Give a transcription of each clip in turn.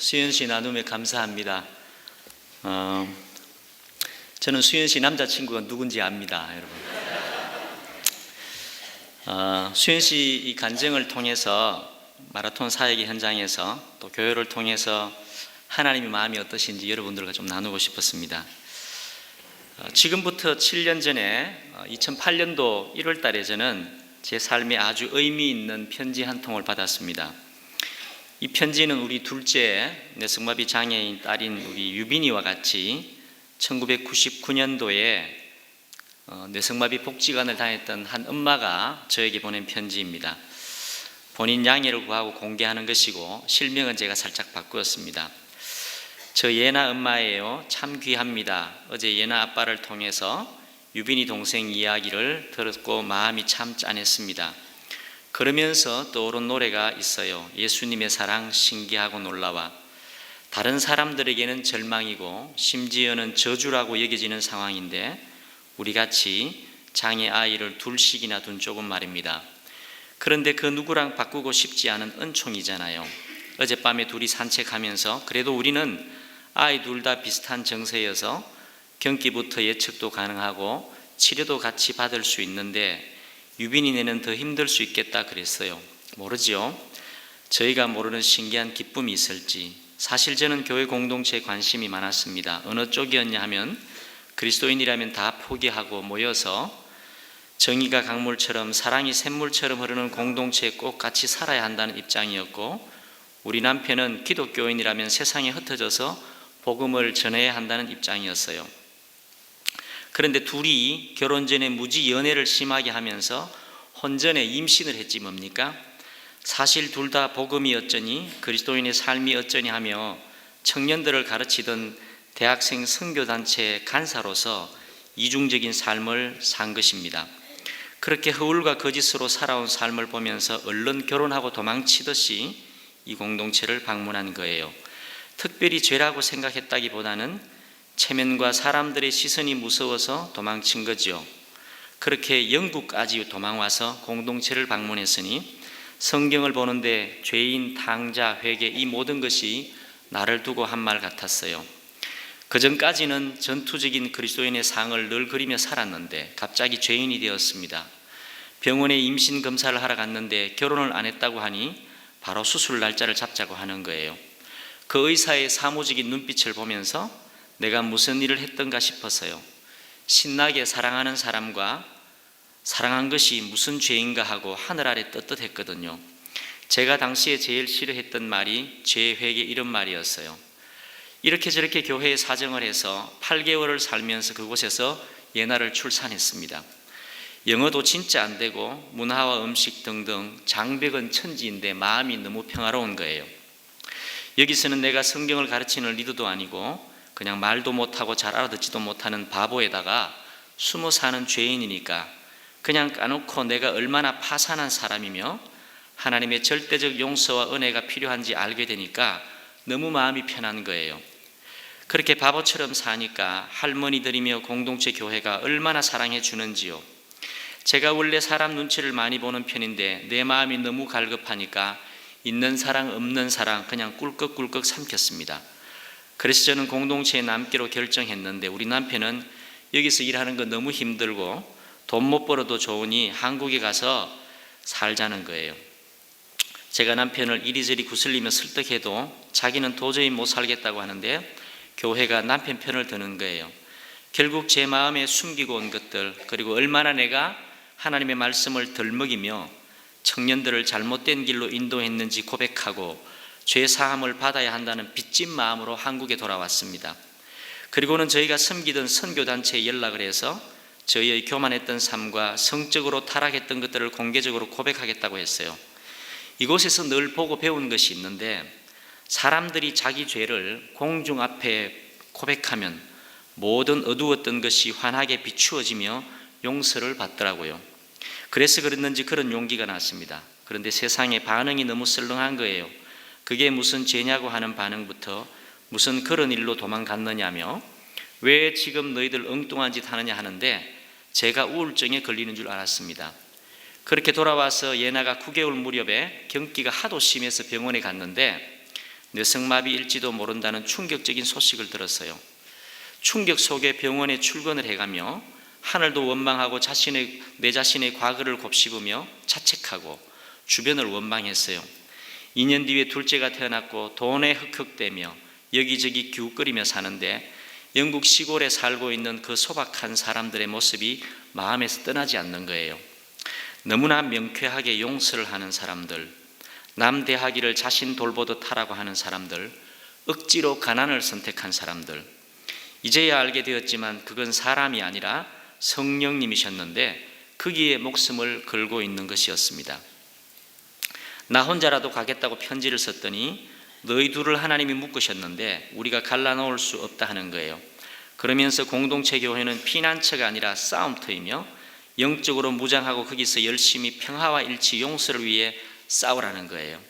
수현 씨 나눔에 감사합니다. 저는 수현 씨 남자친구가 누군지 압니다, 여러분. 수현 씨 이 간증을 통해서 마라톤 사역의 현장에서 또 교회를 통해서 하나님의 마음이 어떠신지 여러분들과 좀 나누고 싶었습니다. 지금부터 7년 전에 2008년도 1월 달에 저는 제 삶에 아주 의미 있는 편지 한 통을 받았습니다. 이 편지는 우리 둘째 뇌성마비 장애인 딸인 우리 유빈이와 같이 1999년도에 뇌성마비 복지관을 다녔던 한 엄마가 저에게 보낸 편지입니다. 본인 양해를 구하고 공개하는 것이고 실명은 제가 살짝 바꾸었습니다. 저 예나 엄마예요. 참 귀합니다. 어제 예나 아빠를 통해서 유빈이 동생 이야기를 들었고 마음이 참 짠했습니다. 그러면서 떠오른 노래가 있어요. 예수님의 사랑 신기하고 놀라워. 다른 사람들에게는 절망이고 심지어는 저주라고 여겨지는 상황인데 우리같이 장애 아이를 둘씩이나 둔 쪽은 말입니다. 그런데 그 누구랑 바꾸고 싶지 않은 은총이잖아요. 어젯밤에 둘이 산책하면서 그래도 우리는 아이 둘 다 비슷한 정서여서 경기부터 예측도 가능하고 치료도 같이 받을 수 있는데 유빈이네는 더 힘들 수 있겠다 그랬어요. 모르죠. 저희가 모르는 신기한 기쁨이 있을지. 사실 저는 교회 공동체에 관심이 많았습니다. 어느 쪽이었냐 하면 그리스도인이라면 다 포기하고 모여서 정의가 강물처럼 사랑이 샘물처럼 흐르는 공동체에 꼭 같이 살아야 한다는 입장이었고 우리 남편은 기독교인이라면 세상에 흩어져서 복음을 전해야 한다는 입장이었어요. 그런데 둘이 결혼 전에 무지 연애를 심하게 하면서 혼전에 임신을 했지 뭡니까? 사실 둘 다 복음이 어쩌니 그리스도인의 삶이 어쩌니 하며 청년들을 가르치던 대학생 선교단체 간사로서 이중적인 삶을 산 것입니다. 그렇게 허울과 거짓으로 살아온 삶을 보면서 얼른 결혼하고 도망치듯이 이 공동체를 방문한 거예요. 특별히 죄라고 생각했다기보다는 체면과 사람들의 시선이 무서워서 도망친 거죠. 그렇게 영국까지 도망와서 공동체를 방문했으니 성경을 보는데 죄인, 탕자, 회개 이 모든 것이 나를 두고 한 말 같았어요. 그전까지는 전투적인 그리스도인의 상을 늘 그리며 살았는데 갑자기 죄인이 되었습니다. 병원에 임신 검사를 하러 갔는데 결혼을 안 했다고 하니 바로 수술 날짜를 잡자고 하는 거예요. 그 의사의 사무적인 눈빛을 보면서 내가 무슨 일을 했던가 싶어서요. 신나게 사랑하는 사람과 사랑한 것이 무슨 죄인가 하고 하늘 아래 떳떳했거든요. 제가 당시에 제일 싫어했던 말이 죄회개 이런 말이었어요. 이렇게 저렇게 교회에 사정을 해서 8개월을 살면서 그곳에서 예나를 출산했습니다. 영어도 진짜 안 되고 문화와 음식 등등 장벽은 천지인데 마음이 너무 평화로운 거예요. 여기서는 내가 성경을 가르치는 리더도 아니고 그냥 말도 못하고 잘 알아듣지도 못하는 바보에다가 숨어 사는 죄인이니까 그냥 까놓고 내가 얼마나 파산한 사람이며 하나님의 절대적 용서와 은혜가 필요한지 알게 되니까 너무 마음이 편한 거예요. 그렇게 바보처럼 사니까 할머니들이며 공동체 교회가 얼마나 사랑해 주는지요. 제가 원래 사람 눈치를 많이 보는 편인데 내 마음이 너무 갈급하니까 있는 사랑 없는 사랑 그냥 꿀꺽꿀꺽 삼켰습니다. 그래서 저는 공동체에 남기로 결정했는데 우리 남편은 여기서 일하는 거 너무 힘들고 돈 못 벌어도 좋으니 한국에 가서 살자는 거예요. 제가 남편을 이리저리 구슬리며 설득해도 자기는 도저히 못 살겠다고 하는데 교회가 남편 편을 드는 거예요. 결국 제 마음에 숨기고 온 것들 그리고 얼마나 내가 하나님의 말씀을 덜 먹이며 청년들을 잘못된 길로 인도했는지 고백하고 죄 사함을 받아야 한다는 빚진 마음으로 한국에 돌아왔습니다. 그리고는 저희가 섬기던 선교단체에 연락을 해서 저희의 교만했던 삶과 성적으로 타락했던 것들을 공개적으로 고백하겠다고 했어요. 이곳에서 늘 보고 배운 것이 있는데 사람들이 자기 죄를 공중 앞에 고백하면 모든 어두웠던 것이 환하게 비추어지며 용서를 받더라고요. 그래서 그랬는지 그런 용기가 났습니다. 그런데 세상의 반응이 너무 썰렁한 거예요. 그게 무슨 죄냐고 하는 반응부터 무슨 그런 일로 도망갔느냐며 왜 지금 너희들 엉뚱한 짓 하느냐 하는데 제가 우울증에 걸리는 줄 알았습니다. 그렇게 돌아와서 예나가 9개월 무렵에 경기가 하도 심해서 병원에 갔는데 뇌성마비일지도 모른다는 충격적인 소식을 들었어요. 충격 속에 병원에 출근을 해가며 하늘도 원망하고 내 자신의 과거를 곱씹으며 자책하고 주변을 원망했어요. 2년 뒤에 둘째가 태어났고 돈에 흑흑대며 여기저기 기웃거리며 사는데 영국 시골에 살고 있는 그 소박한 사람들의 모습이 마음에서 떠나지 않는 거예요. 너무나 명쾌하게 용서를 하는 사람들, 남 대하기를 자신 돌보듯 하라고 하는 사람들, 억지로 가난을 선택한 사람들. 이제야 알게 되었지만 그건 사람이 아니라 성령님이셨는데 거기에 목숨을 걸고 있는 것이었습니다. 나 혼자라도 가겠다고 편지를 썼더니 너희 둘을 하나님이 묶으셨는데 우리가 갈라놓을 수 없다 하는 거예요. 그러면서 공동체 교회는 피난처가 아니라 싸움터이며 영적으로 무장하고 거기서 열심히 평화와 일치, 용서를 위해 싸우라는 거예요.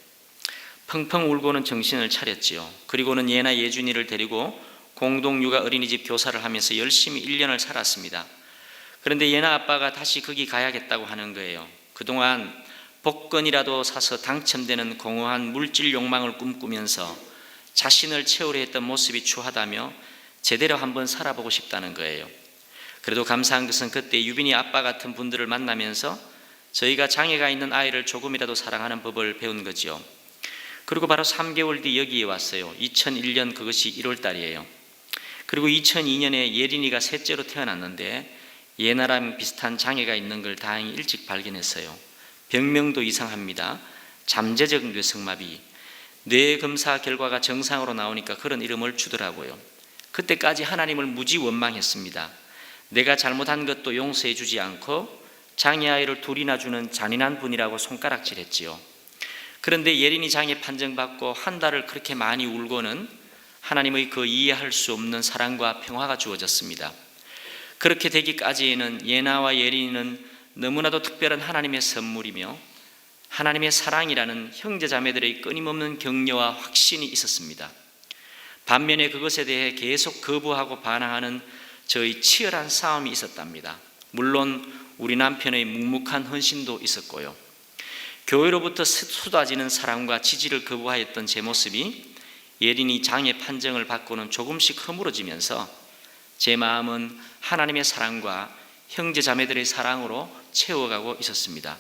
펑펑 울고는 정신을 차렸지요. 그리고는 예나 예준이를 데리고 공동육아 어린이집 교사를 하면서 열심히 1년을 살았습니다. 그런데 예나 아빠가 다시 거기 가야겠다고 하는 거예요. 그동안 복권이라도 사서 당첨되는 공허한 물질 욕망을 꿈꾸면서 자신을 채우려 했던 모습이 추하다며 제대로 한번 살아보고 싶다는 거예요. 그래도 감사한 것은 그때 유빈이 아빠 같은 분들을 만나면서 저희가 장애가 있는 아이를 조금이라도 사랑하는 법을 배운 거지요. 그리고 바로 3개월 뒤 여기에 왔어요. 2001년 그것이 1월 달이에요. 그리고 2002년에 예린이가 셋째로 태어났는데 예나랑 비슷한 장애가 있는 걸 다행히 일찍 발견했어요. 병명도 이상합니다. 잠재적 뇌성마비. 뇌 검사 결과가 정상으로 나오니까 그런 이름을 주더라고요. 그때까지 하나님을 무지 원망했습니다. 내가 잘못한 것도 용서해 주지 않고 장애아이를 둘이나 주는 잔인한 분이라고 손가락질했지요. 그런데 예린이 장애 판정받고 한 달을 그렇게 많이 울고는 하나님의 그 이해할 수 없는 사랑과 평화가 주어졌습니다. 그렇게 되기까지에는 예나와 예린이는 너무나도 특별한 하나님의 선물이며 하나님의 사랑이라는 형제자매들의 끊임없는 격려와 확신이 있었습니다. 반면에 그것에 대해 계속 거부하고 반항하는 저의 치열한 싸움이 있었답니다. 물론 우리 남편의 묵묵한 헌신도 있었고요. 교회로부터 쏟아지는 사랑과 지지를 거부하였던 제 모습이 예린이 장애 판정을 받고는 조금씩 허물어지면서 제 마음은 하나님의 사랑과 형제자매들의 사랑으로 채워가고 있었습니다.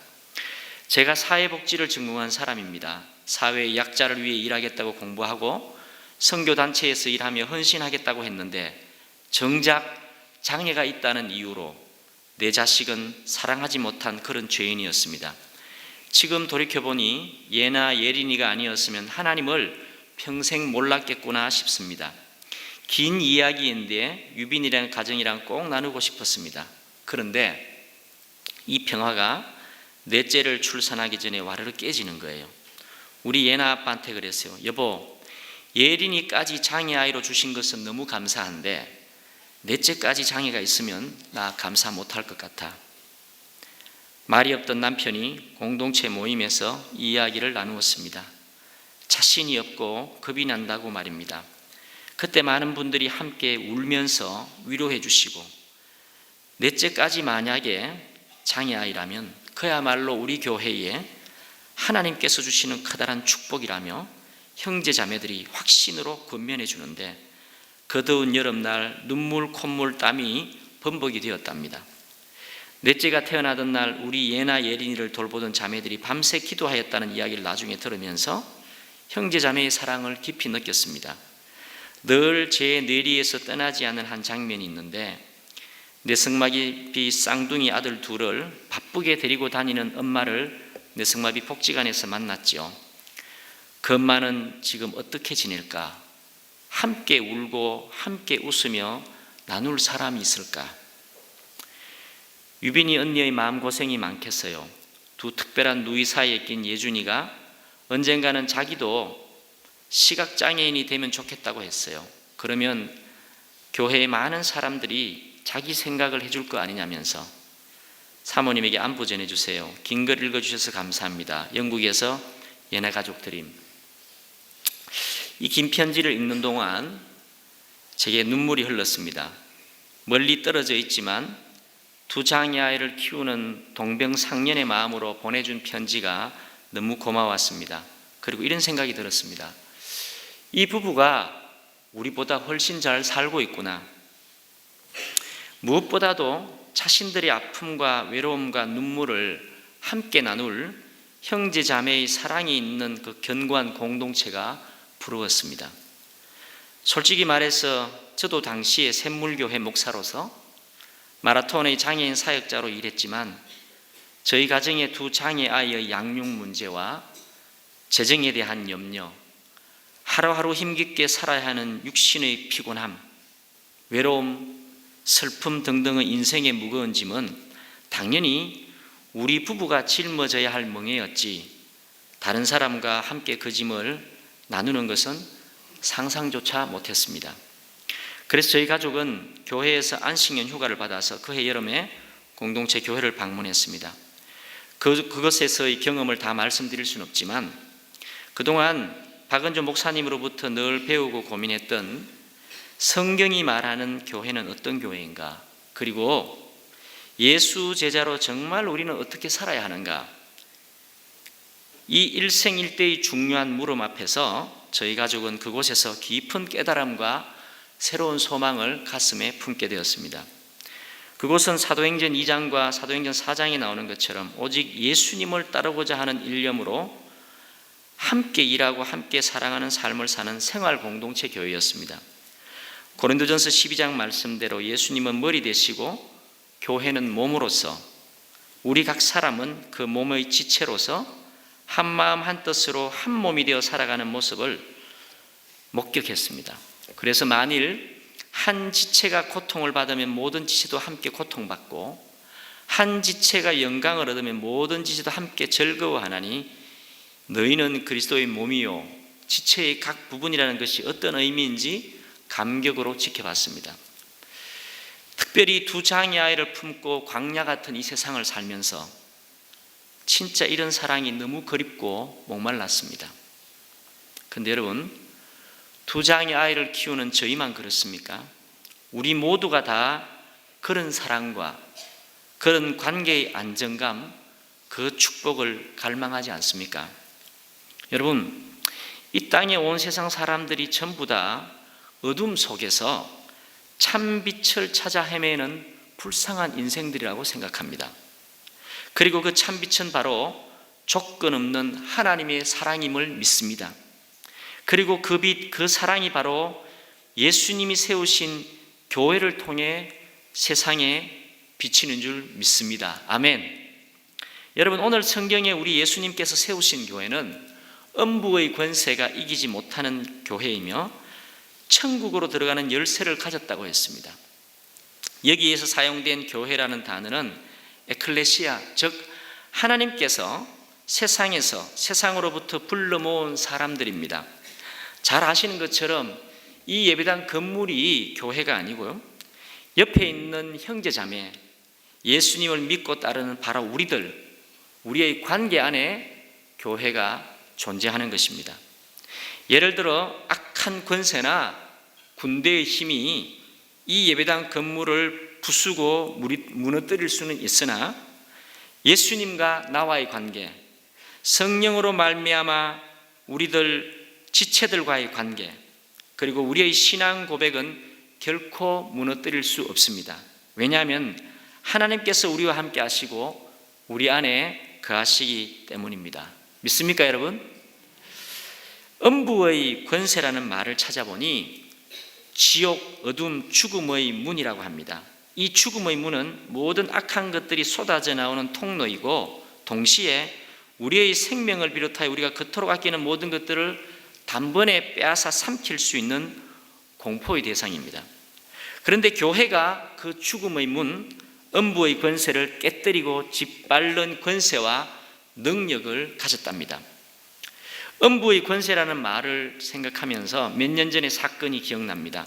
제가 사회복지를 전공한 사람입니다. 사회의 약자를 위해 일하겠다고 공부하고 선교단체에서 일하며 헌신하겠다고 했는데 정작 장애가 있다는 이유로 내 자식은 사랑하지 못한 그런 죄인이었습니다. 지금 돌이켜보니 예나 예린이가 아니었으면 하나님을 평생 몰랐겠구나 싶습니다. 긴 이야기인데 유빈이랑 가정이랑 꼭 나누고 싶었습니다. 그런데 이 평화가 넷째를 출산하기 전에 와르르 깨지는 거예요. 우리 예나 아빠한테 그랬어요. 여보, 예린이까지 장애아이로 주신 것은 너무 감사한데 넷째까지 장애가 있으면 나 감사 못할 것 같아. 말이 없던 남편이 공동체 모임에서 이 이야기를 나누었습니다. 자신이 없고 겁이 난다고 말입니다. 그때 많은 분들이 함께 울면서 위로해 주시고 넷째까지 만약에 장애아이라면 그야말로 우리 교회에 하나님께서 주시는 커다란 축복이라며 형제자매들이 확신으로 권면해 주는데 그 더운 여름날 눈물 콧물 땀이 범벅이 되었답니다. 넷째가 태어나던 날 우리 예나 예린이를 돌보던 자매들이 밤새 기도하였다는 이야기를 나중에 들으면서 형제자매의 사랑을 깊이 느꼈습니다. 늘 제 뇌리에서 떠나지 않는 한 장면이 있는데 뇌성마비 쌍둥이 아들 둘을 바쁘게 데리고 다니는 엄마를 뇌성마비 복지관에서 만났지요. 그 엄마는 지금 어떻게 지낼까? 함께 울고 함께 웃으며 나눌 사람이 있을까? 유빈이 언니의 마음고생이 많겠어요. 두 특별한 누이 사이에 낀 예준이가 언젠가는 자기도 시각장애인이 되면 좋겠다고 했어요. 그러면 교회의 많은 사람들이 자기 생각을 해줄 거 아니냐면서 사모님에게 안부 전해주세요. 긴 글 읽어주셔서 감사합니다. 영국에서 예나 가족 드림. 이 긴 편지를 읽는 동안 제게 눈물이 흘렀습니다. 멀리 떨어져 있지만 두 장애아이를 키우는 동병상련의 마음으로 보내준 편지가 너무 고마웠습니다. 그리고 이런 생각이 들었습니다. 이 부부가 우리보다 훨씬 잘 살고 있구나. 무엇보다도 자신들의 아픔과 외로움과 눈물을 함께 나눌 형제 자매의 사랑이 있는 그 견고한 공동체가 부러웠습니다. 솔직히 말해서 저도 당시에 샘물교회 목사로서 마라톤의 장애인 사역자로 일했지만 저희 가정의 두 장애 아이의 양육 문제와 재정에 대한 염려, 하루하루 힘겹게 살아야 하는 육신의 피곤함, 외로움, 슬픔 등등의 인생의 무거운 짐은 당연히 우리 부부가 짊어져야 할 멍에였지 다른 사람과 함께 그 짐을 나누는 것은 상상조차 못했습니다. 그래서 저희 가족은 교회에서 안식년 휴가를 받아서 그해 여름에 공동체 교회를 방문했습니다. 그것에서의 경험을 다 말씀드릴 수는 없지만 그동안 박은조 목사님으로부터 늘 배우고 고민했던 성경이 말하는 교회는 어떤 교회인가, 그리고 예수 제자로 정말 우리는 어떻게 살아야 하는가, 이 일생일대의 중요한 물음 앞에서 저희 가족은 그곳에서 깊은 깨달음과 새로운 소망을 가슴에 품게 되었습니다. 그곳은 사도행전 2장과 사도행전 4장에 나오는 것처럼 오직 예수님을 따르고자 하는 일념으로 함께 일하고 함께 사랑하는 삶을 사는 생활 공동체 교회였습니다. 고린도전서 12장 말씀대로 예수님은 머리 되시고 교회는 몸으로서 우리 각 사람은 그 몸의 지체로서 한 마음 한 뜻으로 한 몸이 되어 살아가는 모습을 목격했습니다. 그래서 만일 한 지체가 고통을 받으면 모든 지체도 함께 고통받고 한 지체가 영광을 얻으면 모든 지체도 함께 즐거워하나니 너희는 그리스도의 몸이요 지체의 각 부분이라는 것이 어떤 의미인지 감격으로 지켜봤습니다. 특별히 두 장애 아이를 품고 광야 같은 이 세상을 살면서 진짜 이런 사랑이 너무 그립고 목말랐습니다. 그런데 여러분, 두 장애 아이를 키우는 저희만 그렇습니까? 우리 모두가 다 그런 사랑과 그런 관계의 안정감, 그 축복을 갈망하지 않습니까? 여러분, 이 땅에 온 세상 사람들이 전부 다 어둠 속에서 참빛을 찾아 헤매는 불쌍한 인생들이라고 생각합니다. 그리고 그 참빛은 바로 조건 없는 하나님의 사랑임을 믿습니다. 그리고 그 빛, 그 사랑이 바로 예수님이 세우신 교회를 통해 세상에 비치는 줄 믿습니다. 아멘. 여러분, 오늘 성경에 우리 예수님께서 세우신 교회는 음부의 권세가 이기지 못하는 교회이며 천국으로 들어가는 열쇠를 가졌다고 했습니다. 여기에서 사용된 교회라는 단어는 에클레시아, 즉 하나님께서 세상에서 세상으로부터 불러 모은 사람들입니다. 잘 아시는 것처럼 이 예배당 건물이 교회가 아니고요, 옆에 있는 형제자매, 예수님을 믿고 따르는 바로 우리의 관계 안에 교회가 존재하는 것입니다. 예를 들어 악한 권세나 군대의 힘이 이 예배당 건물을 부수고 무너뜨릴 수는 있으나 예수님과 나와의 관계, 성령으로 말미암아 우리들 지체들과의 관계, 그리고 우리의 신앙 고백은 결코 무너뜨릴 수 없습니다. 왜냐하면 하나님께서 우리와 함께 하시고 우리 안에 거하시기 때문입니다. 믿습니까, 여러분? 음부의 권세라는 말을 찾아보니 지옥, 어둠, 죽음의 문이라고 합니다. 이 죽음의 문은 모든 악한 것들이 쏟아져 나오는 통로이고 동시에 우리의 생명을 비롯하여 우리가 그토록 아끼는 모든 것들을 단번에 빼앗아 삼킬 수 있는 공포의 대상입니다. 그런데 교회가 그 죽음의 문, 음부의 권세를 깨뜨리고 짓밟는 권세와 능력을 가졌답니다. 음부의 권세라는 말을 생각하면서 몇 년 전의 사건이 기억납니다.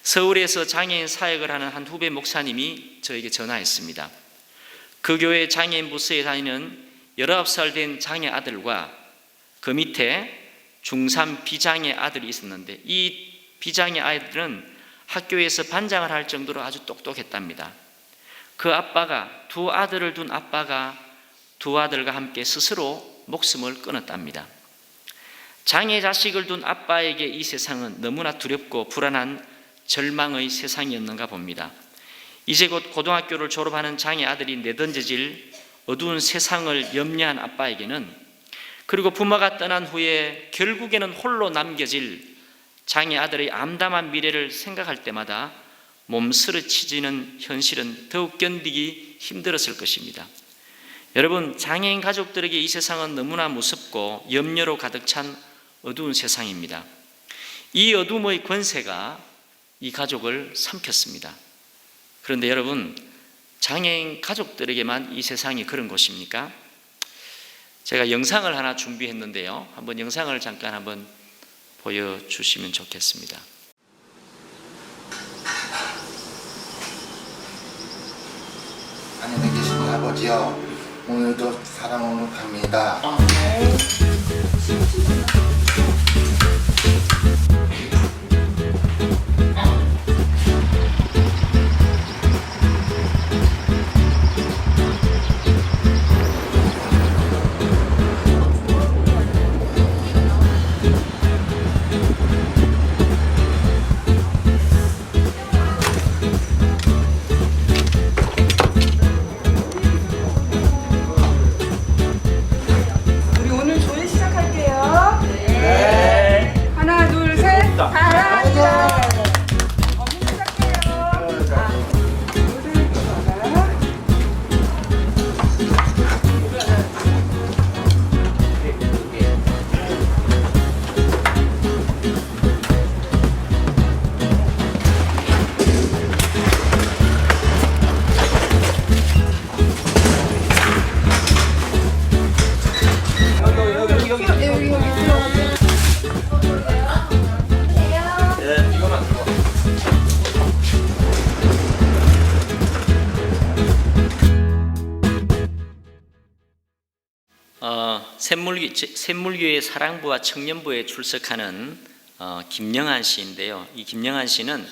서울에서 장애인 사역을 하는 한 후배 목사님이 저에게 전화했습니다. 그 교회 장애인 부서에 다니는 19살 된 장애 아들과 그 밑에 중3 비장애 아들이 있었는데 이 비장애 아이들은 학교에서 반장을 할 정도로 아주 똑똑했답니다. 그 아빠가, 두 아들을 둔 아빠가 두 아들과 함께 스스로 목숨을 끊었답니다. 장애 자식을 둔 아빠에게 이 세상은 너무나 두렵고 불안한 절망의 세상이었는가 봅니다. 이제 곧 고등학교를 졸업하는 장애 아들이 내던져질 어두운 세상을 염려한 아빠에게는, 그리고 부모가 떠난 후에 결국에는 홀로 남겨질 장애 아들의 암담한 미래를 생각할 때마다 몸서리치지는 현실은 더욱 견디기 힘들었을 것입니다. 여러분, 장애인 가족들에게 이 세상은 너무나 무섭고 염려로 가득 찬 어두운 세상입니다. 이 어둠의 권세가 이 가족을 삼켰습니다. 그런데 여러분, 장애인 가족들에게만 이 세상이 그런 곳입니까? 제가 영상을 하나 준비했는데요. 한번 영상을 잠깐 한번 보여주시면 좋겠습니다. 안녕히 계신 아버지요, 오늘도 사랑으로 갑니다. 우리 오늘 조회 시작할게요. 네. 하나, 둘, 셋. 사랑합니다. 어머니 시작해요. 요새 봐라. 샘물교회 사랑부와 청년부에 출석하는 김영한 씨인데요. 이 김영한 씨는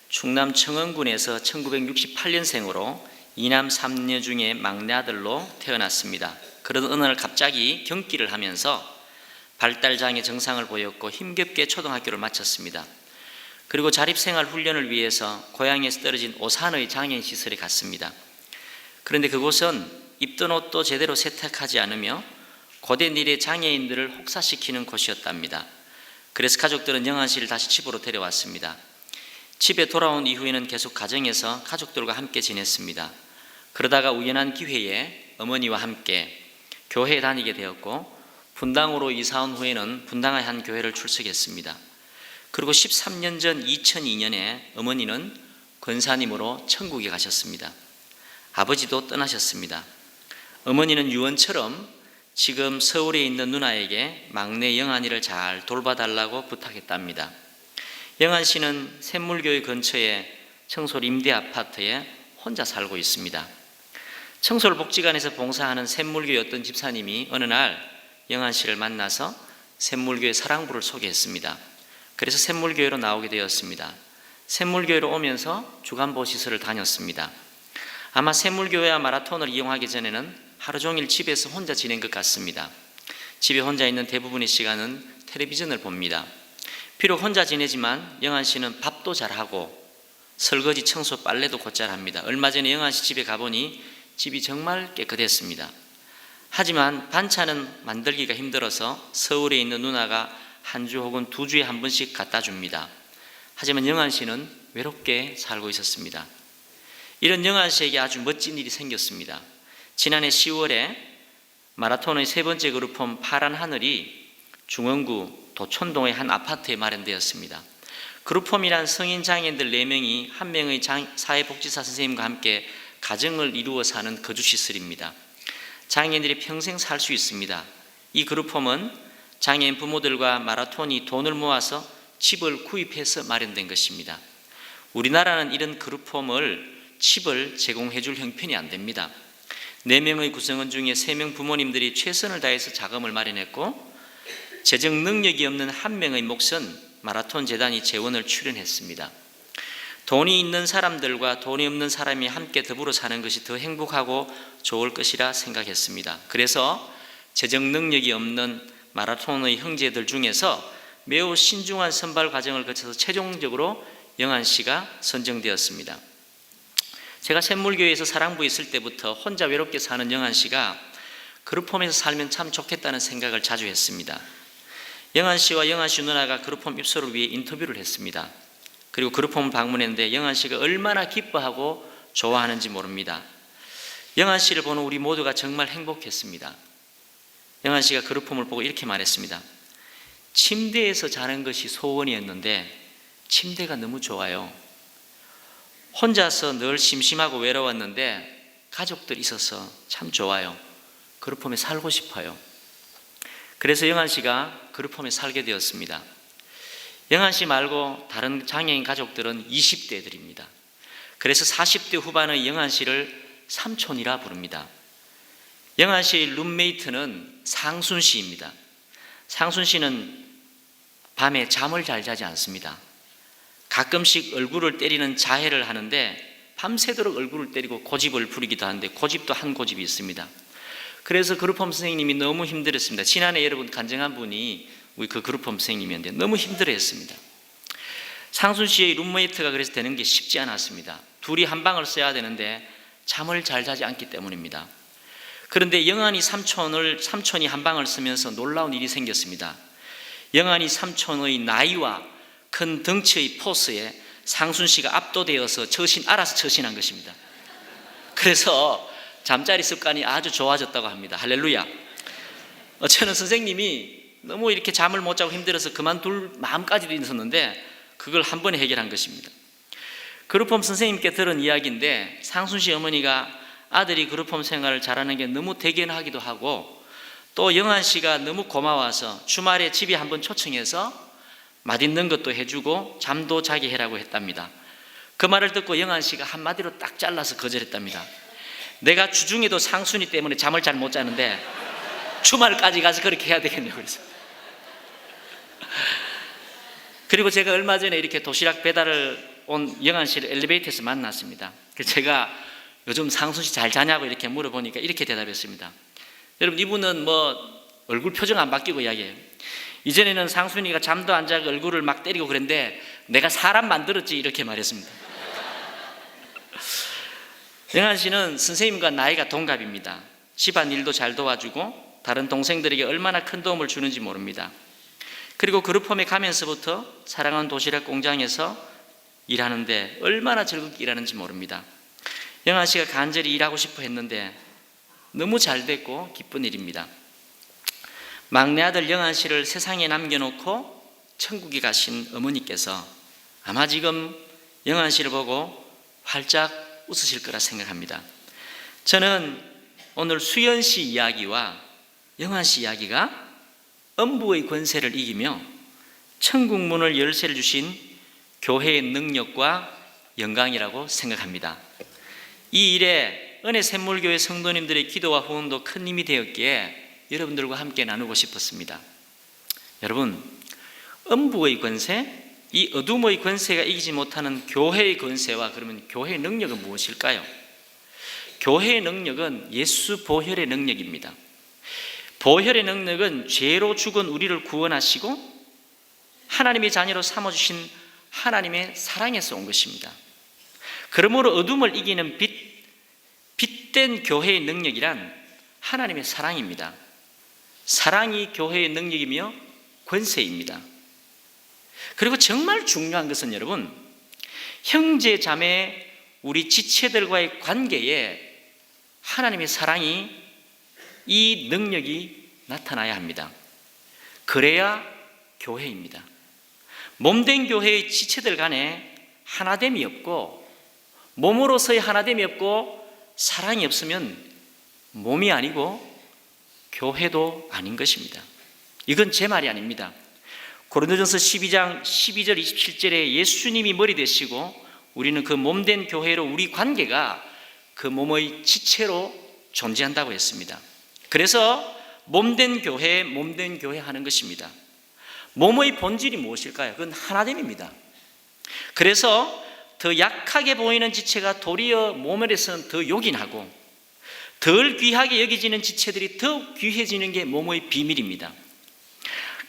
충남 청원군에서 1968년생으로 이남 3녀 중에 막내 아들로 태어났습니다. 그러던 어느 날 갑자기 경기를 하면서 발달장애 증상을 보였고 힘겹게 초등학교를 마쳤습니다. 그리고 자립생활 훈련을 위해서 고향에서 떨어진 오산의 장애인 시설에 갔습니다. 그런데 그곳은 입던 옷도 제대로 세탁하지 않으며 고된 일에 장애인들을 혹사시키는 곳이었답니다. 그래서 가족들은 영한 씨를 다시 집으로 데려왔습니다. 집에 돌아온 이후에는 계속 가정에서 가족들과 함께 지냈습니다. 그러다가 우연한 기회에 어머니와 함께 교회에 다니게 되었고, 분당으로 이사온 후에는 분당의 한 교회를 출석했습니다. 그리고 13년 전 2002년에 어머니는 권사님으로 천국에 가셨습니다. 아버지도 떠나셨습니다. 어머니는 유언처럼 지금 서울에 있는 누나에게 막내 영한이를 잘 돌봐달라고 부탁했답니다. 영한 씨는 샘물교회 근처에 청솔 임대 아파트에 혼자 살고 있습니다. 청솔 복지관에서 봉사하는 샘물교회 어떤 집사님이 어느 날 영한 씨를 만나서 샘물교회 사랑부를 소개했습니다. 그래서 샘물교회로 나오게 되었습니다. 샘물교회로 오면서 주간보호 시설을 다녔습니다. 아마 샘물교회와 마라톤을 이용하기 전에는 하루 종일 집에서 혼자 지낸 것 같습니다. 집에 혼자 있는 대부분의 시간은 텔레비전을 봅니다. 비록 혼자 지내지만 영한 씨는 밥도 잘하고 설거지, 청소, 빨래도 곧잘 합니다. 얼마 전에 영한 씨 집에 가보니 집이 정말 깨끗했습니다. 하지만 반찬은 만들기가 힘들어서 서울에 있는 누나가 한 주 혹은 2주에 한 번씩 갖다 줍니다. 하지만 영한 씨는 외롭게 살고 있었습니다. 이런 영한 씨에게 아주 멋진 일이 생겼습니다. 지난해 10월에 마라톤의 세 번째 그룹홈 파란 하늘이 중원구 도촌동의 한 아파트에 마련되었습니다. 그룹홈이란 성인 장애인들 4명이 한 명의 사회복지사 선생님과 함께 가정을 이루어 사는 거주시설입니다. 장애인들이 평생 살 수 있습니다. 이 그룹홈은 장애인 부모들과 마라톤이 돈을 모아서 집을 구입해서 마련된 것입니다. 우리나라는 이런 그룹홈을 집을 제공해 줄 형편이 안 됩니다. 4명의 구성원 중에 3명 부모님들이 최선을 다해서 자금을 마련했고, 재정 능력이 없는 1명의 몫은 마라톤 재단이 재원을 출연했습니다. 돈이 있는 사람들과 돈이 없는 사람이 함께 더불어 사는 것이 더 행복하고 좋을 것이라 생각했습니다. 그래서 재정 능력이 없는 마라톤의 형제들 중에서 매우 신중한 선발 과정을 거쳐서 최종적으로 영한 씨가 선정되었습니다. 제가 샘물교회에서 사랑부에 있을 때부터 혼자 외롭게 사는 영한 씨가 그룹홈에서 살면 참 좋겠다는 생각을 자주 했습니다. 영한 씨와 영한 씨 누나가 그룹홈 입소를 위해 인터뷰를 했습니다. 그리고 그룹홈을 방문했는데 영한 씨가 얼마나 기뻐하고 좋아하는지 모릅니다. 영한 씨를 보는 우리 모두가 정말 행복했습니다. 영한 씨가 그룹홈을 보고 이렇게 말했습니다. 침대에서 자는 것이 소원이었는데 침대가 너무 좋아요. 혼자서 늘 심심하고 외로웠는데 가족들 있어서 참 좋아요. 그룹홈에 살고 싶어요. 그래서 영한 씨가 그룹홈에 살게 되었습니다. 영한 씨 말고 다른 장애인 가족들은 20대들입니다. 그래서 40대 후반의 영한 씨를 삼촌이라 부릅니다. 영한 씨의 룸메이트는 상순 씨입니다. 상순 씨는 밤에 잠을 잘 자지 않습니다. 가끔씩 얼굴을 때리는 자해를 하는데 밤새도록 얼굴을 때리고 고집을 부리기도 하는데 고집도 한 고집이 있습니다. 그래서 그룹홈 선생님이 너무 힘들었습니다. 지난해 여러분 간증한 분이 우리 그 그룹홈 선생님이었는데 너무 힘들어했습니다. 상순 씨의 룸메이트가 그래서 되는 게 쉽지 않았습니다. 둘이 한 방을 써야 되는데 잠을 잘 자지 않기 때문입니다. 그런데 영한이 삼촌이 한 방을 쓰면서 놀라운 일이 생겼습니다. 영한이 삼촌의 나이와 큰 덩치의 포스에 상순 씨가 압도되어서 알아서 처신한 것입니다. 그래서 잠자리 습관이 아주 좋아졌다고 합니다. 할렐루야. 저는 선생님이 너무 이렇게 잠을 못 자고 힘들어서 그만둘 마음까지도 있었는데 그걸 한 번에 해결한 것입니다. 그룹홈 선생님께 들은 이야기인데 상순 씨 어머니가 아들이 그룹홈 생활을 잘하는 게 너무 대견하기도 하고 또 영한 씨가 너무 고마워서 주말에 집에 한번 초청해서 맛있는 것도 해주고 잠도 자게 해라고 했답니다. 그 말을 듣고 영한 씨가 한마디로 딱 잘라서 거절했답니다. 내가 주중에도 상순이 때문에 잠을 잘 못 자는데 주말까지 가서 그렇게 해야 되겠냐고 그래서. 그리고 제가 얼마 전에 이렇게 도시락 배달을 온 영한 씨를 엘리베이터에서 만났습니다. 그래서 제가 요즘 상순 씨 잘 자냐고 이렇게 물어보니까 이렇게 대답했습니다. 여러분 이분은 뭐 얼굴 표정 안 바뀌고 이야기해요. 이전에는 상순이가 잠도 안 자고 얼굴을 막 때리고 그랬는데 내가 사람 만들었지 이렇게 말했습니다. 영한 씨는 선생님과 나이가 동갑입니다. 집안 일도 잘 도와주고 다른 동생들에게 얼마나 큰 도움을 주는지 모릅니다. 그리고 그룹홈에 가면서부터 사랑하는 도시락 공장에서 일하는데 얼마나 즐겁게 일하는지 모릅니다. 영한 씨가 간절히 일하고 싶어 했는데 너무 잘 됐고 기쁜 일입니다. 막내 아들 영한 씨를 세상에 남겨놓고 천국에 가신 어머니께서 아마 지금 영한 씨를 보고 활짝 웃으실 거라 생각합니다. 저는 오늘 수연 씨 이야기와 영한 씨 이야기가 음부의 권세를 이기며 천국 문을 열쇠를 주신 교회의 능력과 영광이라고 생각합니다. 이 일에 은혜 샘물교회 성도님들의 기도와 후원도 큰 힘이 되었기에 여러분들과 함께 나누고 싶었습니다. 여러분, 음부의 권세, 이 어둠의 권세가 이기지 못하는 교회의 권세와 그러면 교회의 능력은 무엇일까요? 교회의 능력은 예수 보혈의 능력입니다. 보혈의 능력은 죄로 죽은 우리를 구원하시고 하나님의 자녀로 삼아주신 하나님의 사랑에서 온 것입니다. 그러므로 어둠을 이기는 빛된 교회의 능력이란 하나님의 사랑입니다. 사랑이 교회의 능력이며 권세입니다. 그리고 정말 중요한 것은 여러분, 형제 자매 우리 지체들과의 관계에 하나님의 사랑이 이 능력이 나타나야 합니다. 그래야 교회입니다. 몸된 교회의 지체들 간에 하나됨이 없고 몸으로서의 하나됨이 없고 사랑이 없으면 몸이 아니고 교회도 아닌 것입니다. 이건 제 말이 아닙니다. 고린도전서 12장 12절 27절에 예수님이 머리 되시고 우리는 그 몸된 교회로 우리 관계가 그 몸의 지체로 존재한다고 했습니다. 그래서 몸된 교회 하는 것입니다. 몸의 본질이 무엇일까요? 그건 하나됨입니다. 그래서 더 약하게 보이는 지체가 도리어 몸에서는 더 요긴하고 덜 귀하게 여겨지는 지체들이 더 귀해지는 게 몸의 비밀입니다.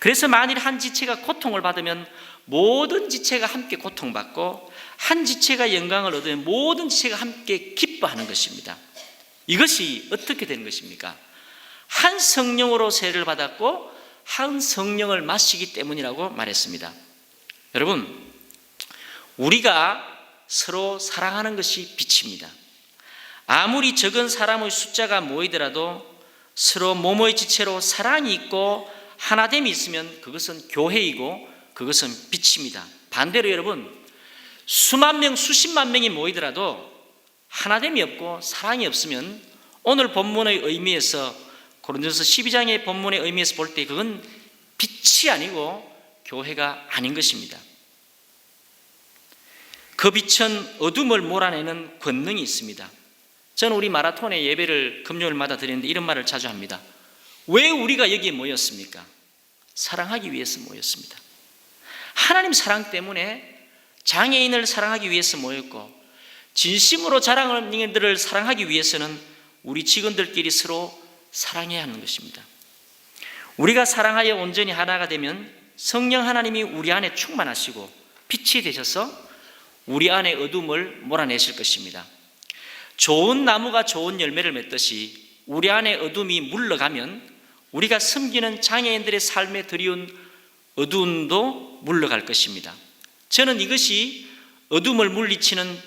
그래서 만일 한 지체가 고통을 받으면 모든 지체가 함께 고통받고, 한 지체가 영광을 얻으면 모든 지체가 함께 기뻐하는 것입니다. 이것이 어떻게 되는 것입니까? 한 성령으로 세례를 받았고 한 성령을 마시기 때문이라고 말했습니다. 여러분, 우리가 서로 사랑하는 것이 빛입니다. 아무리 적은 사람의 숫자가 모이더라도 서로 몸의 지체로 사랑이 있고 하나됨이 있으면 그것은 교회이고 그것은 빛입니다. 반대로 여러분, 수만 명, 수십만 명이 모이더라도 하나됨이 없고 사랑이 없으면 오늘 본문의 의미에서, 고린도서 12장의 본문의 의미에서 볼 때 그건 빛이 아니고 교회가 아닌 것입니다. 그 빛은 어둠을 몰아내는 권능이 있습니다. 저는 우리 마라톤의 예배를 금요일마다 드리는데 이런 말을 자주 합니다. 왜 우리가 여기에 모였습니까? 사랑하기 위해서 모였습니다. 하나님 사랑 때문에 장애인을 사랑하기 위해서 모였고, 진심으로 자랑하는 사랑하기 위해서는 우리 직원들끼리 서로 사랑해야 하는 것입니다. 우리가 사랑하여 온전히 하나가 되면 성령 하나님이 우리 안에 충만하시고 빛이 되셔서 우리 안에 어둠을 몰아내실 것입니다. 좋은 나무가 좋은 열매를 맺듯이 우리 안에 어둠이 물러가면 우리가 섬기는 장애인들의 삶에 드리운 어두움도 물러갈 것입니다. 저는 이것이 어둠을 물리치는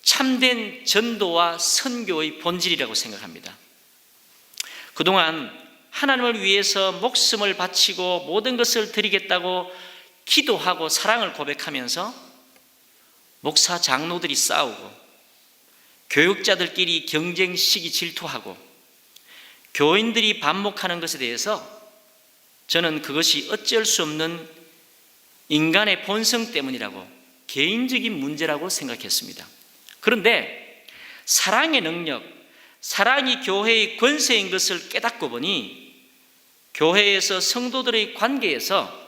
참된 전도와 선교의 본질이라고 생각합니다. 그동안 하나님을 위해서 목숨을 바치고 모든 것을 드리겠다고 기도하고 사랑을 고백하면서 목사 장로들이 싸우고, 교육자들끼리 경쟁 시기 질투하고, 교인들이 반목하는 것에 대해서 저는 그것이 어쩔 수 없는 인간의 본성 때문이라고, 개인적인 문제라고 생각했습니다. 그런데 사랑의 능력, 사랑이 교회의 권세인 것을 깨닫고 보니 교회에서 성도들의 관계에서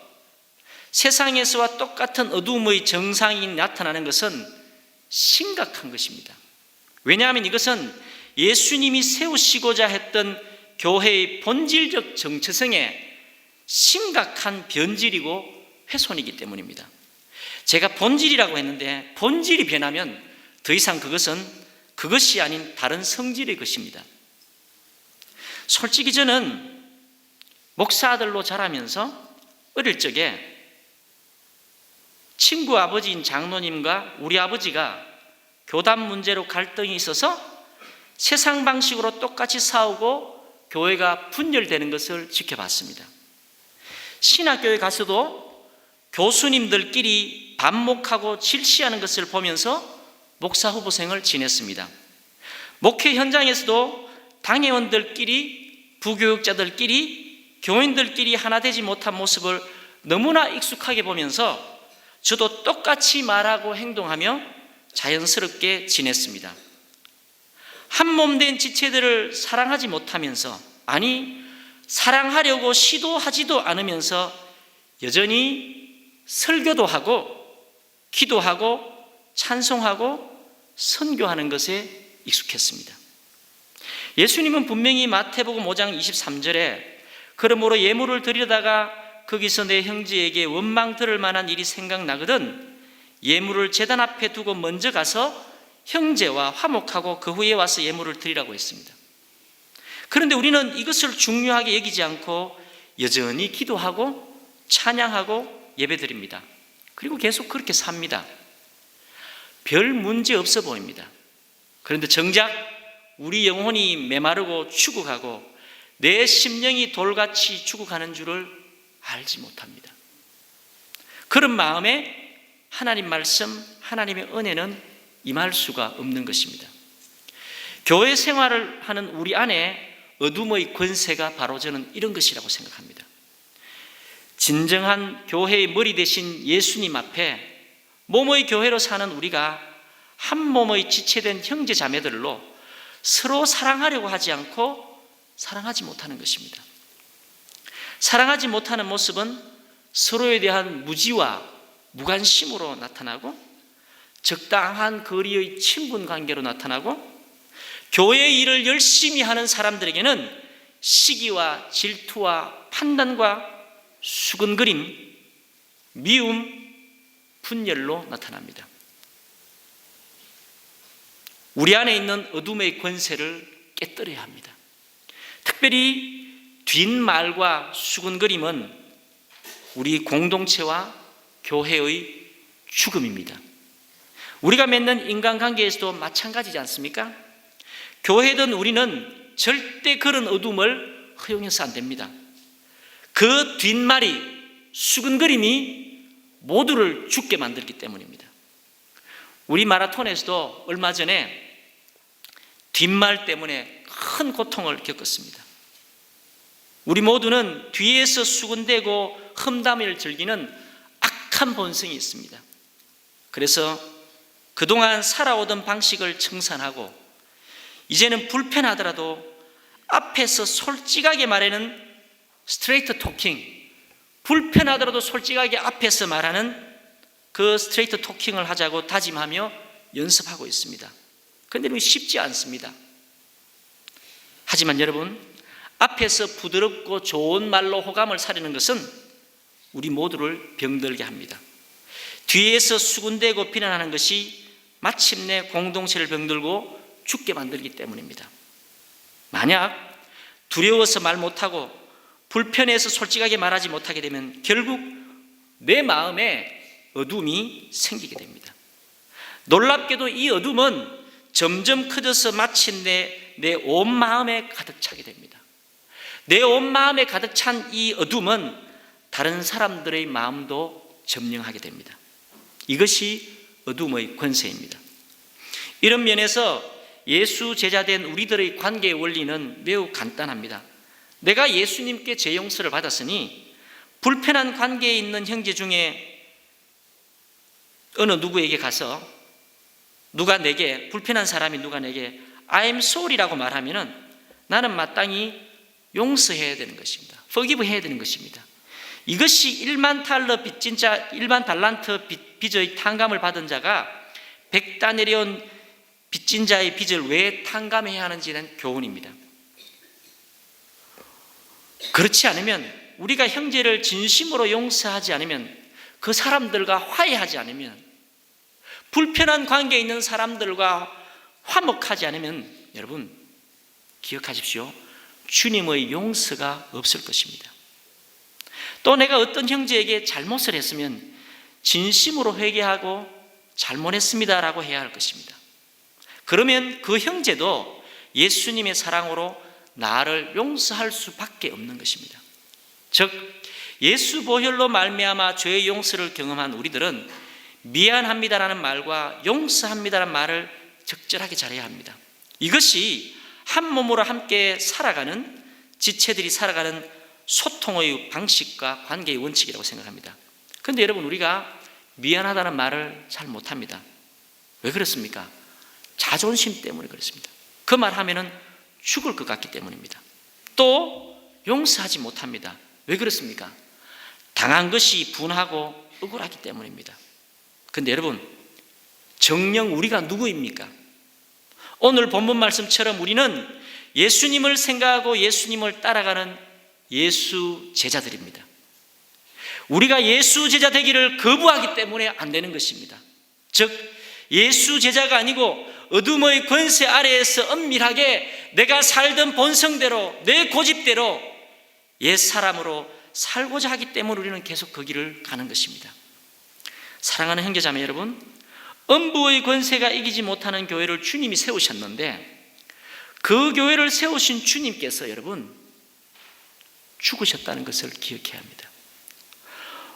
세상에서와 똑같은 어두움의 정상이 나타나는 것은 심각한 것입니다. 왜냐하면 이것은 예수님이 세우시고자 했던 교회의 본질적 정체성에 심각한 변질이고 훼손이기 때문입니다. 제가 본질이라고 했는데 본질이 변하면 더 이상 그것이 아닌 다른 성질의 것입니다. 솔직히 저는 목사 아들로 자라면서 어릴 적에 친구 아버지인 장로님과 우리 아버지가 교단 문제로 갈등이 있어서 세상 방식으로 똑같이 싸우고 교회가 분열되는 것을 지켜봤습니다. 신학교에 가서도 교수님들끼리 반목하고 질시하는 것을 보면서 목사 후보생을 지냈습니다. 목회 현장에서도 당회원들끼리, 부교육자들끼리, 교인들끼리 하나 되지 못한 모습을 너무나 익숙하게 보면서 저도 똑같이 말하고 행동하며 자연스럽게 지냈습니다. 한 몸 된 지체들을 사랑하지 못하면서, 아니 사랑하려고 시도하지도 않으면서 여전히 설교도 하고 기도하고 찬송하고 선교하는 것에 익숙했습니다. 예수님은 분명히 마태복음 5장 23절에 그러므로 예물을 드리려다가 거기서 내 형제에게 원망 들을 만한 일이 생각나거든 예물을 제단 앞에 두고 먼저 가서 형제와 화목하고 그 후에 와서 예물을 드리라고 했습니다. 그런데 우리는 이것을 중요하게 여기지 않고 여전히 기도하고 찬양하고 예배드립니다. 그리고 계속 그렇게 삽니다. 별 문제 없어 보입니다. 그런데 정작 우리 영혼이 메마르고 죽어가고 내 심령이 돌같이 죽어가는 줄을 알지 못합니다. 그런 마음에 하나님 말씀, 하나님의 은혜는 임할 수가 없는 것입니다. 교회 생활을 하는 우리 안에 어둠의 권세가 바로 저는 이런 것이라고 생각합니다. 진정한 교회의 머리 대신 예수님 앞에 몸의 교회로 사는 우리가 한 몸의 지체된 형제 자매들로 서로 사랑하려고 하지 않고 사랑하지 못하는 것입니다. 사랑하지 못하는 모습은 서로에 대한 무지와 무관심으로 나타나고 적당한 거리의 친분 관계로 나타나고 교회의 일을 열심히 하는 사람들에게는 시기와 질투와 판단과 수근거림, 미움, 분열로 나타납니다. 우리 안에 있는 어둠의 권세를 깨뜨려야 합니다. 특별히 뒷말과 수근거림은 우리 공동체와 교회의 죽음입니다. 우리가 맺는 인간관계에서도 마찬가지지 않습니까? 교회든 우리는 절대 그런 어둠을 허용해서 안 됩니다. 그 뒷말이, 수근거림이 모두를 죽게 만들기 때문입니다. 우리 마라톤에서도 얼마 전에 뒷말 때문에 큰 고통을 겪었습니다. 우리 모두는 뒤에서 수군대고 험담을 즐기는 악한 본성이 있습니다. 그래서 그동안 살아오던 방식을 청산하고 이제는 불편하더라도 앞에서 솔직하게 말하는 스트레이트 토킹, 불편하더라도 솔직하게 앞에서 말하는 그 스트레이트 토킹을 하자고 다짐하며 연습하고 있습니다. 그런데 쉽지 않습니다. 하지만 여러분, 앞에서 부드럽고 좋은 말로 호감을 사려는 것은 우리 모두를 병들게 합니다. 뒤에서 수군대고 비난하는 것이 마침내 공동체를 병들고 죽게 만들기 때문입니다. 만약 두려워서 말 못하고 불편해서 솔직하게 말하지 못하게 되면 결국 내 마음에 어둠이 생기게 됩니다. 놀랍게도 이 어둠은 점점 커져서 마침내 내 온 마음에 가득 차게 됩니다. 내 온 마음에 가득 찬 이 어둠은 다른 사람들의 마음도 점령하게 됩니다. 이것이 어둠의 권세입니다. 이런 면에서 예수 제자된 우리들의 관계의 원리는 매우 간단합니다. 내가 예수님께 제 용서를 받았으니 불편한 관계에 있는 형제 중에 어느 누구에게 가서 누가 내게, 불편한 사람이 누가 내게 I'm sorry라고 말하면은 나는 마땅히 용서해야 되는 것입니다. forgive 해야 되는 것입니다. 이것이 1만 달러 빚진 자, 1만 달란트 빚의 탕감을 받은 자가 100다네리온 빚진 자의 빚을 왜 탕감해야 하는지는 교훈입니다. 그렇지 않으면, 우리가 형제를 진심으로 용서하지 않으면, 그 사람들과 화해하지 않으면, 불편한 관계에 있는 사람들과 화목하지 않으면 여러분 기억하십시오. 주님의 용서가 없을 것입니다. 또 내가 어떤 형제에게 잘못을 했으면 진심으로 회개하고 잘못했습니다라고 해야 할 것입니다. 그러면 그 형제도 예수님의 사랑으로 나를 용서할 수밖에 없는 것입니다. 즉 예수 보혈로 말미암아 죄의 용서를 경험한 우리들은 미안합니다라는 말과 용서합니다라는 말을 적절하게 잘해야 합니다. 이것이 한 몸으로 함께 살아가는, 지체들이 살아가는 소통의 방식과 관계의 원칙이라고 생각합니다. 그런데 여러분, 우리가 미안하다는 말을 잘 못합니다. 왜 그렇습니까? 자존심 때문에 그렇습니다. 그 말 하면은 죽을 것 같기 때문입니다. 또 용서하지 못합니다. 왜 그렇습니까? 당한 것이 분하고 억울하기 때문입니다. 그런데 여러분, 정녕 우리가 누구입니까? 오늘 본문 말씀처럼 우리는 예수님을 생각하고 예수님을 따라가는 예수 제자들입니다. 우리가 예수 제자 되기를 거부하기 때문에 안 되는 것입니다. 즉 예수 제자가 아니고 어둠의 권세 아래에서 엄밀하게 내가 살던 본성대로, 내 고집대로 옛사람으로 살고자 하기 때문에 우리는 계속 그 길을 가는 것입니다. 사랑하는 형제자매 여러분, 음부의 권세가 이기지 못하는 교회를 주님이 세우셨는데 그 교회를 세우신 주님께서 여러분 죽으셨다는 것을 기억해야 합니다.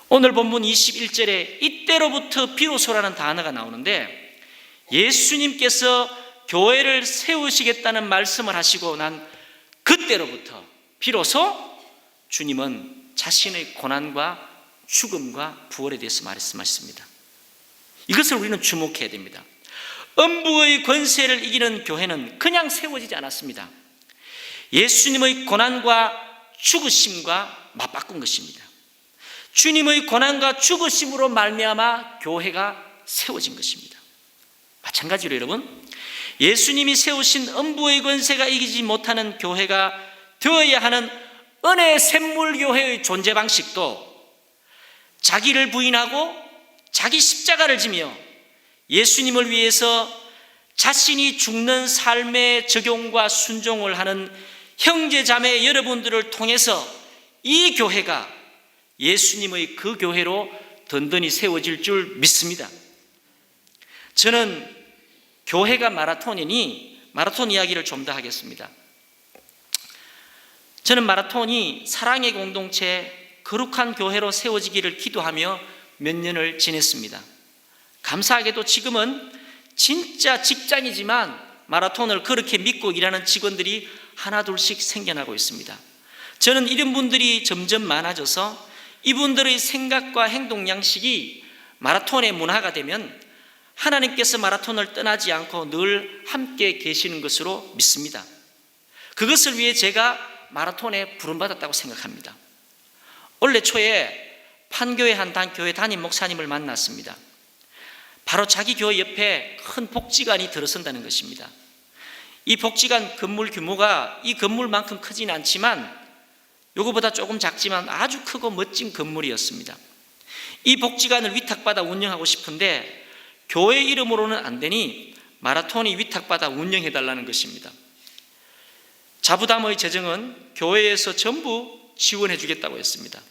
오늘 본문 21절에 이때로부터 비로소라는 단어가 나오는데 예수님께서 교회를 세우시겠다는 말씀을 하시고 난 그때로부터 비로소 주님은 자신의 고난과 죽음과 부활에 대해서 말씀하셨습니다. 이것을 우리는 주목해야 됩니다. 음부의 권세를 이기는 교회는 그냥 세워지지 않았습니다. 예수님의 고난과 죽으심과 맞바꾼 것입니다. 주님의 고난과 죽으심으로 말미암아 교회가 세워진 것입니다. 마찬가지로 여러분, 예수님이 세우신 음부의 권세가 이기지 못하는 교회가 되어야 하는 은혜 샘물교회의 존재 방식도 자기를 부인하고 자기 십자가를 지며 예수님을 위해서 자신이 죽는 삶의 적용과 순종을 하는 형제 자매 여러분들을 통해서 이 교회가 예수님의 그 교회로 든든히 세워질 줄 믿습니다. 저는 교회가 마라톤이니 마라톤 이야기를 좀 더 하겠습니다. 저는 마라톤이 사랑의 공동체, 거룩한 교회로 세워지기를 기도하며 몇 년을 지냈습니다. 감사하게도 지금은 진짜 직장이지만 마라톤을 그렇게 믿고 일하는 직원들이 하나둘씩 생겨나고 있습니다. 저는 이런 분들이 점점 많아져서 이분들의 생각과 행동 양식이 마라톤의 문화가 되면 하나님께서 마라톤을 떠나지 않고 늘 함께 계시는 것으로 믿습니다. 그것을 위해 제가 마라톤에 부름받았다고 생각합니다. 올해 초에 판교의 한 교회 담임 목사님을 만났습니다. 바로 자기 교회 옆에 큰 복지관이 들어선다는 것입니다. 이 복지관 건물 규모가 이 건물만큼 크지는 않지만 요거보다 조금 작지만 아주 크고 멋진 건물이었습니다. 이 복지관을 위탁받아 운영하고 싶은데 교회 이름으로는 안 되니 마라톤이 위탁받아 운영해달라는 것입니다. 자부담의 재정은 교회에서 전부 지원해 주겠다고 했습니다.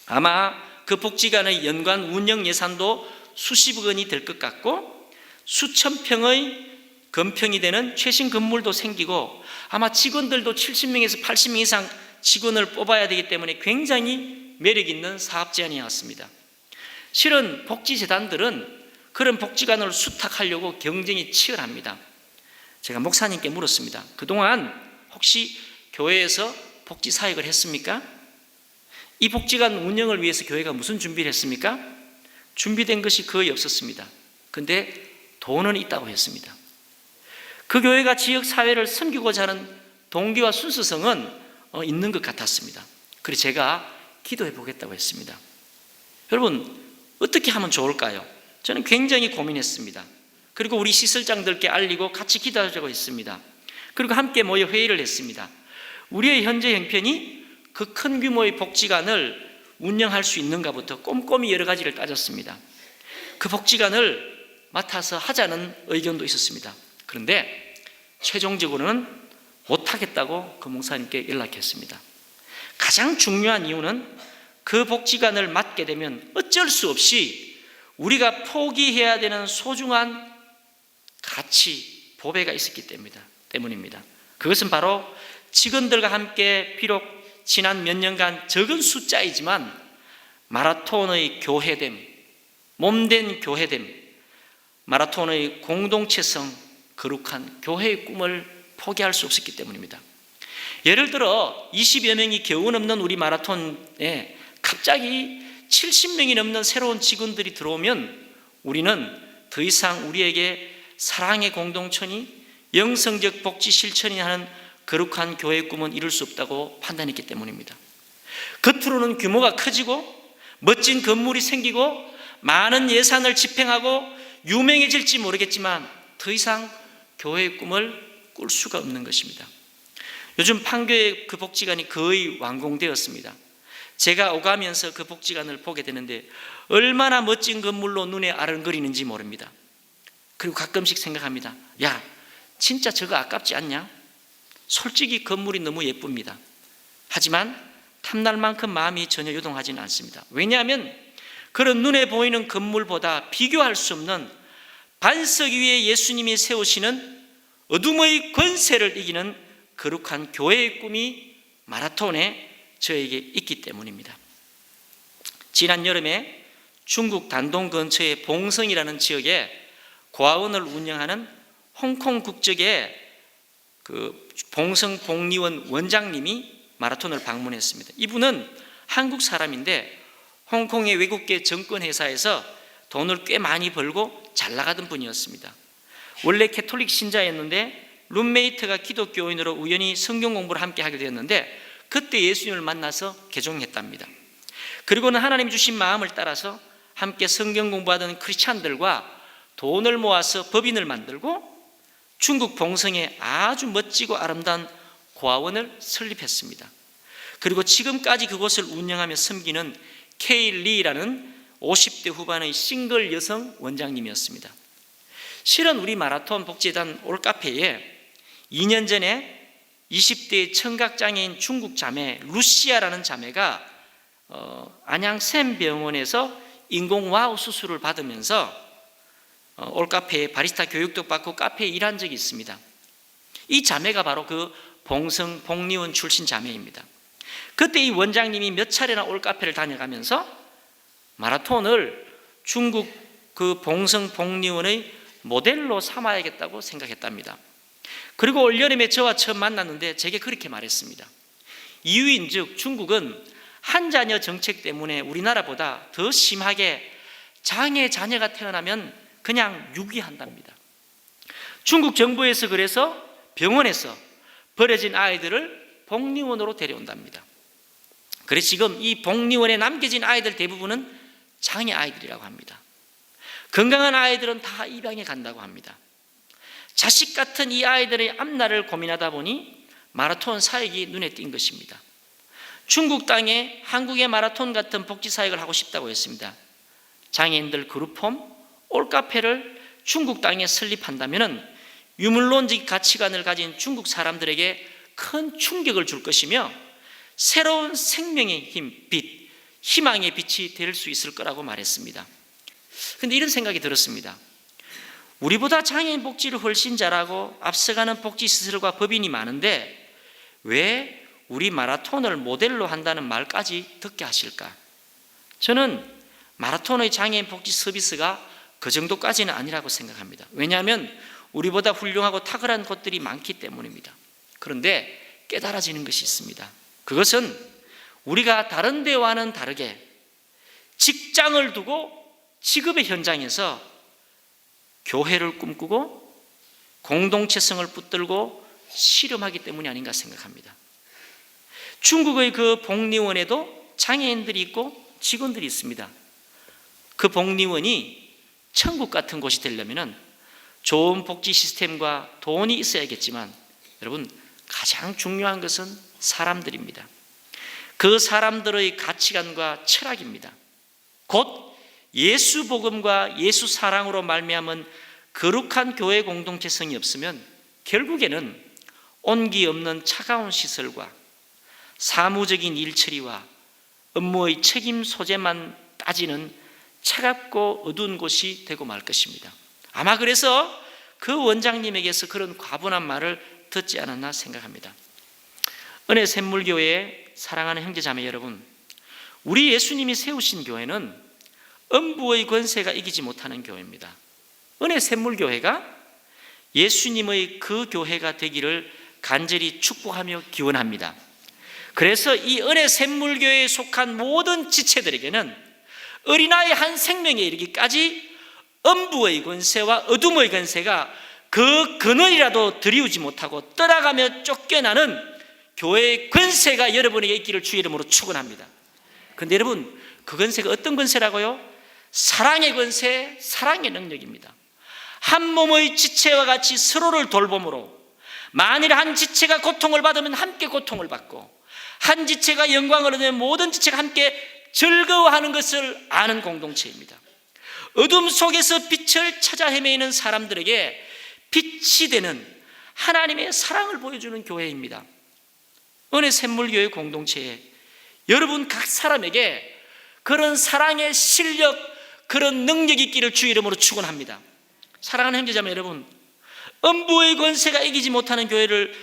아마 그 복지관의 연간 운영 예산도 수십억 원이 될 것 같고 수천 평의 건평이 되는 최신 건물도 생기고 아마 직원들도 70명에서 80명 이상 직원을 뽑아야 되기 때문에 굉장히 매력 있는 사업 제안이었습니다. 실은 복지재단들은 그런 복지관을 수탁하려고 경쟁이 치열합니다. 제가 목사님께 물었습니다. 그동안 혹시 교회에서 복지 사역을 했습니까? 이 복지관 운영을 위해서 교회가 무슨 준비를 했습니까? 준비된 것이 거의 없었습니다. 그런데 돈은 있다고 했습니다. 그 교회가 지역 사회를 섬기고자 하는 동기와 순수성은 있는 것 같았습니다. 그래서 제가 기도해 보겠다고 했습니다. 여러분, 어떻게 하면 좋을까요? 저는 굉장히 고민했습니다. 그리고 우리 시설장들께 알리고 같이 기도하자고 했습니다. 그리고 함께 모여 회의를 했습니다. 우리의 현재 형편이 그 큰 규모의 복지관을 운영할 수 있는가부터 꼼꼼히 여러 가지를 따졌습니다. 그 복지관을 맡아서 하자는 의견도 있었습니다. 그런데 최종적으로는 못하겠다고 그 목사님께 연락했습니다. 가장 중요한 이유는 그 복지관을 맡게 되면 어쩔 수 없이 우리가 포기해야 되는 소중한 가치, 보배가 있었기 때문입니다. 그것은 바로 직원들과 함께 비록 지난 몇 년간 적은 숫자이지만 마라톤의 교회됨, 몸된 교회됨, 마라톤의 공동체성, 거룩한 교회의 꿈을 포기할 수 없었기 때문입니다. 예를 들어 20여 명이 겨우 넘는 우리 마라톤에 갑자기 70명이 넘는 새로운 직원들이 들어오면 우리는 더 이상 우리에게 사랑의 공동체니 영성적 복지 실천이 하는 거룩한 교회의 꿈은 이룰 수 없다고 판단했기 때문입니다. 겉으로는 규모가 커지고 멋진 건물이 생기고 많은 예산을 집행하고 유명해질지 모르겠지만 더 이상 교회의 꿈을 꿀 수가 없는 것입니다. 요즘 판교의 그 복지관이 거의 완공되었습니다. 제가 오가면서 그 복지관을 보게 되는데 얼마나 멋진 건물로 눈에 아른거리는지 모릅니다. 그리고 가끔씩 생각합니다. 야, 진짜 저거 아깝지 않냐? 솔직히 건물이 너무 예쁩니다. 하지만 탐날 만큼 마음이 전혀 요동하지는 않습니다. 왜냐하면 그런 눈에 보이는 건물보다 비교할 수 없는 반석 위에 예수님이 세우시는 어둠의 권세를 이기는 거룩한 교회의 꿈이 마라톤에 저에게 있기 때문입니다. 지난 여름에 중국 단동 근처의 봉성이라는 지역에 고아원을 운영하는 홍콩 국적의 그 봉성 복리원 원장님이 마라톤을 방문했습니다. 이분은 한국 사람인데 홍콩의 외국계 정권회사에서 돈을 꽤 많이 벌고 잘 나가던 분이었습니다. 원래 캐톨릭 신자였는데 룸메이트가 기독교인으로 우연히 성경 공부를 함께 하게 되었는데 그때 예수님을 만나서 개종했답니다. 그리고는 하나님 주신 마음을 따라서 함께 성경 공부하던 크리스찬들과 돈을 모아서 법인을 만들고 중국 봉성에 아주 멋지고 아름다운 고아원을 설립했습니다. 그리고 지금까지 그곳을 운영하며 섬기는 케일리라는 50대 후반의 싱글 여성 원장님이었습니다. 실은 우리 마라톤 복지재단 올카페에 2년 전에 20대의 청각장애인 중국 자매 루시아라는 자매가 안양 샘병원에서 인공와우 수술을 받으면서 올카페에 바리스타 교육도 받고 카페에 일한 적이 있습니다. 이 자매가 바로 그 봉성 복리원 출신 자매입니다. 그때 이 원장님이 몇 차례나 올카페를 다녀가면서 마라톤을 중국 그 봉성 복리원의 모델로 삼아야겠다고 생각했답니다. 그리고 올여름에 저와 처음 만났는데 제게 그렇게 말했습니다. 이유인즉 중국은 한 자녀 정책 때문에 우리나라보다 더 심하게 장애 자녀가 태어나면 그냥 유기한답니다. 중국 정부에서 그래서 병원에서 버려진 아이들을 복리원으로 데려온답니다. 그래서 지금 이 복리원에 남겨진 아이들 대부분은 장애 아이들이라고 합니다. 건강한 아이들은 다 입양에 간다고 합니다. 자식 같은 이 아이들의 앞날을 고민하다 보니 마라톤 사역이 눈에 띈 것입니다. 중국 땅에 한국의 마라톤 같은 복지 사역을 하고 싶다고 했습니다. 장애인들 그룹홈, 올카페를 중국 땅에 설립한다면 유물론적 가치관을 가진 중국 사람들에게 큰 충격을 줄 것이며 새로운 생명의 힘, 빛, 희망의 빛이 될 수 있을 거라고 말했습니다. 그런데 이런 생각이 들었습니다. 우리보다 장애인 복지를 훨씬 잘하고 앞서가는 복지시설과 법인이 많은데 왜 우리 마라톤을 모델로 한다는 말까지 듣게 하실까? 저는 마라톤의 장애인 복지 서비스가 그 정도까지는 아니라고 생각합니다. 왜냐하면 우리보다 훌륭하고 탁월한 곳들이 많기 때문입니다. 그런데 깨달아지는 것이 있습니다. 그것은 우리가 다른 데와는 다르게 직장을 두고 직업의 현장에서 교회를 꿈꾸고 공동체성을 붙들고 실험하기 때문이 아닌가 생각합니다. 중국의 그 복리원에도 장애인들이 있고 직원들이 있습니다. 그 복리원이 천국 같은 곳이 되려면 좋은 복지 시스템과 돈이 있어야겠지만 여러분 가장 중요한 것은 사람들입니다. 그 사람들의 가치관과 철학입니다. 곧 예수 복음과 예수 사랑으로 말미암은 거룩한 교회 공동체성이 없으면 결국에는 온기 없는 차가운 시설과 사무적인 일처리와 업무의 책임 소재만 따지는 차갑고 어두운 곳이 되고 말 것입니다. 아마 그래서 그 원장님에게서 그런 과분한 말을 듣지 않았나 생각합니다. 은혜 샘물교회의 사랑하는 형제자매 여러분, 우리 예수님이 세우신 교회는 음부의 권세가 이기지 못하는 교회입니다. 은혜 샘물교회가 예수님의 그 교회가 되기를 간절히 축복하며 기원합니다. 그래서 이 은혜 샘물교회에 속한 모든 지체들에게는 어린아이 한 생명에 이르기까지 음부의 권세와 어둠의 권세가 그 근원이라도 들이우지 못하고 떠나가며 쫓겨나는 교회의 권세가 여러분에게 있기를 주의 이름으로 축원합니다. 그런데 여러분 그 권세가 어떤 권세라고요? 사랑의 권세, 사랑의 능력입니다. 한 몸의 지체와 같이 서로를 돌봄으로 만일 한 지체가 고통을 받으면 함께 고통을 받고 한 지체가 영광을 얻으면 모든 지체가 함께 즐거워하는 것을 아는 공동체입니다. 어둠 속에서 빛을 찾아 헤매는 사람들에게 빛이 되는 하나님의 사랑을 보여주는 교회입니다. 은혜 샘물교회 공동체에 여러분 각 사람에게 그런 사랑의 실력, 그런 능력이 있기를 주의 이름으로 축원합니다. 사랑하는 형제자매 여러분, 음부의 권세가 이기지 못하는 교회를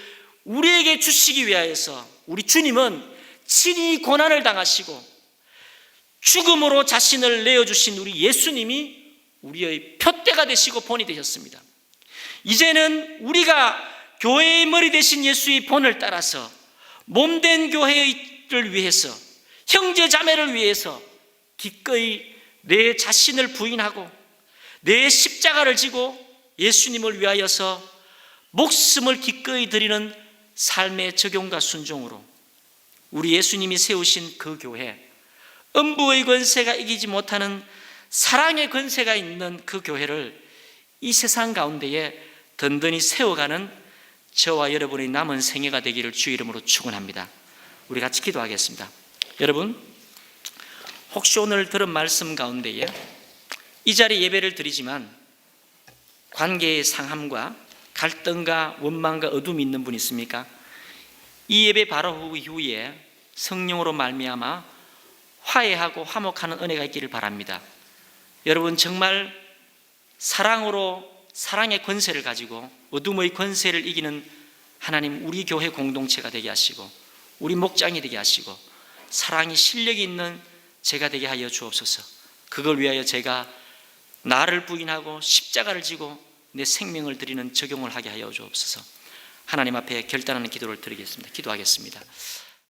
우리에게 주시기 위하여서 우리 주님은 친히 고난을 당하시고 죽음으로 자신을 내어주신 우리 예수님이 우리의 표대가 되시고 본이 되셨습니다. 이제는 우리가 교회의 머리 되신 예수의 본을 따라서 몸된 교회를 위해서 형제 자매를 위해서 기꺼이 내 자신을 부인하고 내 십자가를 지고 예수님을 위하여서 목숨을 기꺼이 드리는 삶의 적용과 순종으로 우리 예수님이 세우신 그 교회, 음부의 권세가 이기지 못하는 사랑의 권세가 있는 그 교회를 이 세상 가운데에 든든히 세워가는 저와 여러분의 남은 생애가 되기를 주의 이름으로 축원합니다. 우리 같이 기도하겠습니다. 여러분, 혹시 오늘 들은 말씀 가운데에 이 자리에 예배를 드리지만 관계의 상함과 갈등과 원망과 어둠이 있는 분 있습니까? 이 예배 바로 이후에 성령으로 말미암아 화해하고 화목하는 은혜가 있기를 바랍니다. 여러분, 정말 사랑으로 사랑의 권세를 가지고 어둠의 권세를 이기는 하나님, 우리 교회 공동체가 되게 하시고 우리 목장이 되게 하시고 사랑이 실력이 있는 제가 되게 하여 주옵소서. 그걸 위하여 제가 나를 부인하고 십자가를 지고 내 생명을 드리는 적용을 하게 하여 주옵소서. 하나님 앞에 결단하는 기도를 드리겠습니다. 기도하겠습니다.